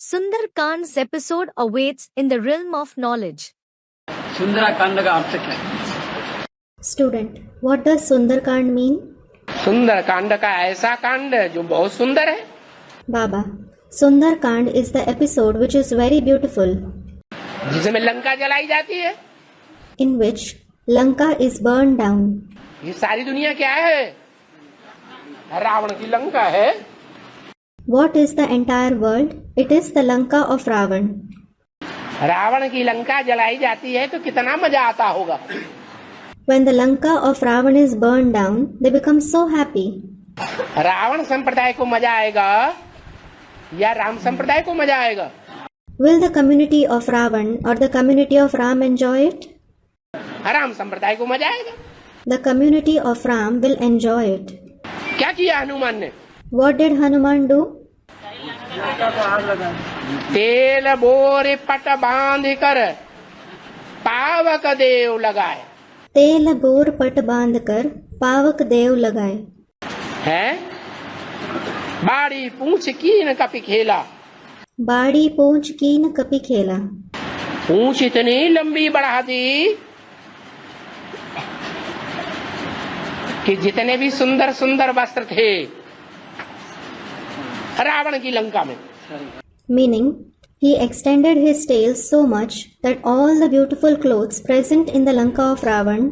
Sundarkand's episode awaits in the realm of knowledge. Sundarkand का अर्थ क्या है? Student, what does Sundarkand mean? Sundarkand का ऐसा कांड जो बहुत सुंदर है। Baba, Sundarkand is the episode which is very beautiful, जिसमें लंका जलाई जाती है। in which Lanka is burned down. ये सारी दुनिया क्या है? रावण की लंका है। What is the entire world? It is the Lanka of Ravan. Ravan की लंका जलाई जाती है तो कितना मजा आता होगा। When the Lanka of Ravan is burned down, they become so happy. Ravan संप्रदाय को मजा आएगा या राम संप्रदाय को मजा आएगा? Will the community of Ravan or the community of Ram enjoy it? Ram संप्रदाय को मजा आएगा। The community of Ram will enjoy it. क्या किया हनुमान ने? What did Hanuman do? तेल बोरे पट बांध कर पावक देव लगाए। तेल बोर पट बांध कर पावक देव लगाए। है बाड़ी पूछ कीन कपि खेला। बाड़ी पूंछ कीन कपि खेला। पूछ इतनी लंबी बढ़ा दी कि जितने भी सुंदर सुंदर वस्त्र थे रावण की लंका में, Meaning, he extended his tail so much that all the beautiful clothes present in the Lanka of Ravan,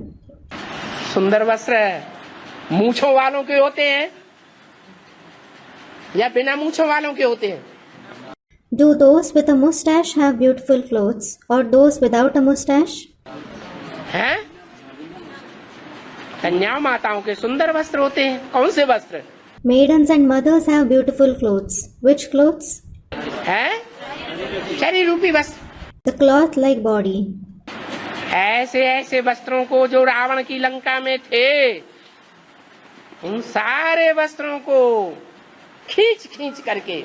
सुंदर वस्त्र मूंछों वालों के होते हैं या बिना मूंछों वालों के होते हैं? do those with a mustache have beautiful clothes or those without a mustache? हैं? कन्या माताओं के सुंदर वस्त्र होते हैं। कौन से वस्त्र? Maidens and mothers have beautiful clothes. Which clothes? हैं? शरीर रूपी वस्त्र। The cloth like body. ऐसे ऐसे वस्त्रों को जो रावण की लंका में थे, उन सारे वस्त्रों को खींच खींच करके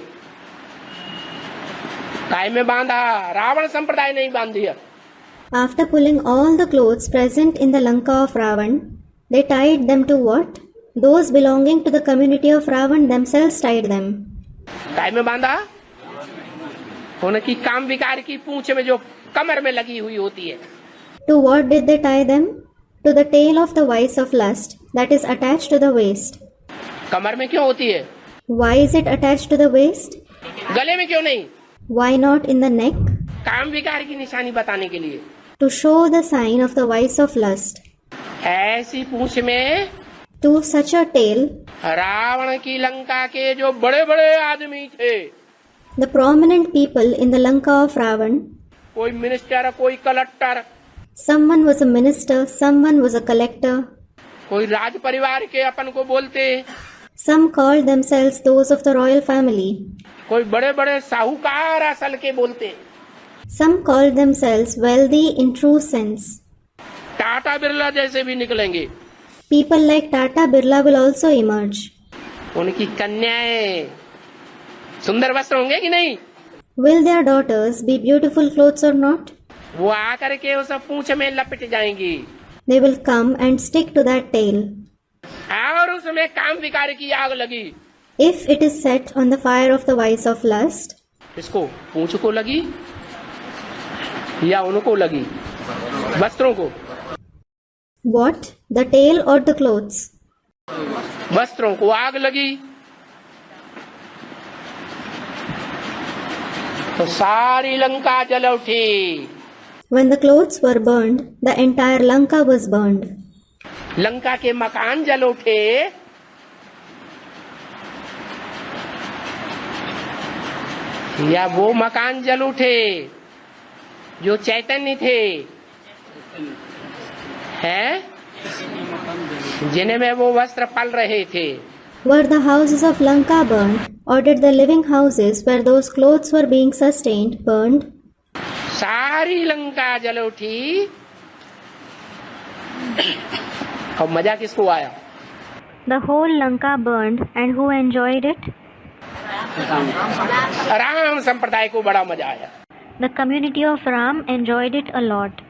काय में बांधा। रावण संप्रदाय नहीं बांध दिया। After pulling all the clothes present in the Lanka of Ravan, they tied them to what? Those belonging to the community of Ravan themselves tied them. काय में बांधा? उनकी काम विकार की पूंछ में जो कमर में लगी हुई होती है। To what did they tie them? To the tail of the vice of lust that is attached to the waist. कमर में क्यों होती है? Why is it attached to the waist? गले में क्यों नहीं? Why not in the neck? काम विकार की निशानी बताने के लिए। To show the sign of the vice of lust. ऐसी पूंछ में To such a tail, Ravan की लंका के जो बड़े बड़े आदमी थे, the prominent people in the Lanka of Ravan, कोई मिनिस्टर, कोई collector, someone was a minister, someone was a collector, कोई राज परिवार के अपन को बोलते, some called themselves those of the royal family, कोई बड़े बड़े साहूकार असल के बोलते, some called themselves wealthy in true sense. Tata Birla जैसे भी निकलेंगे। People like Tata Birla will also emerge. उनकी कन्याएं सुंदर वस्त्र होंगे कि नहीं? Will their daughters be beautiful clothes or not? वो आकर के उस पूंछ में लपट जाएंगी They will come and stick to that tail. और उसमें काम विकार की आग लगी। If it is set on the fire of the vice of lust, इसको पूंछ को लगी या उनको लगी? वस्त्रों को। what? The tail or the clothes? वस्त्रों को आग लगी तो सारी लंका जल उठी। When the clothes were burned, the entire Lanka was burned. Lanka के मकान जल उठे या वो मकान जल उठे जो चैतन्य थे, हैं? जिनमें वो वस्त्र पल रहे थे। Were the houses of Lanka burned, or did the living houses where those clothes were being sustained burned? सारी लंका जल उठी और मजा किसको आया? The whole Lanka burned, and who enjoyed it? Ram संप्रदाय को बड़ा मजा आया। The community of Ram enjoyed it a lot.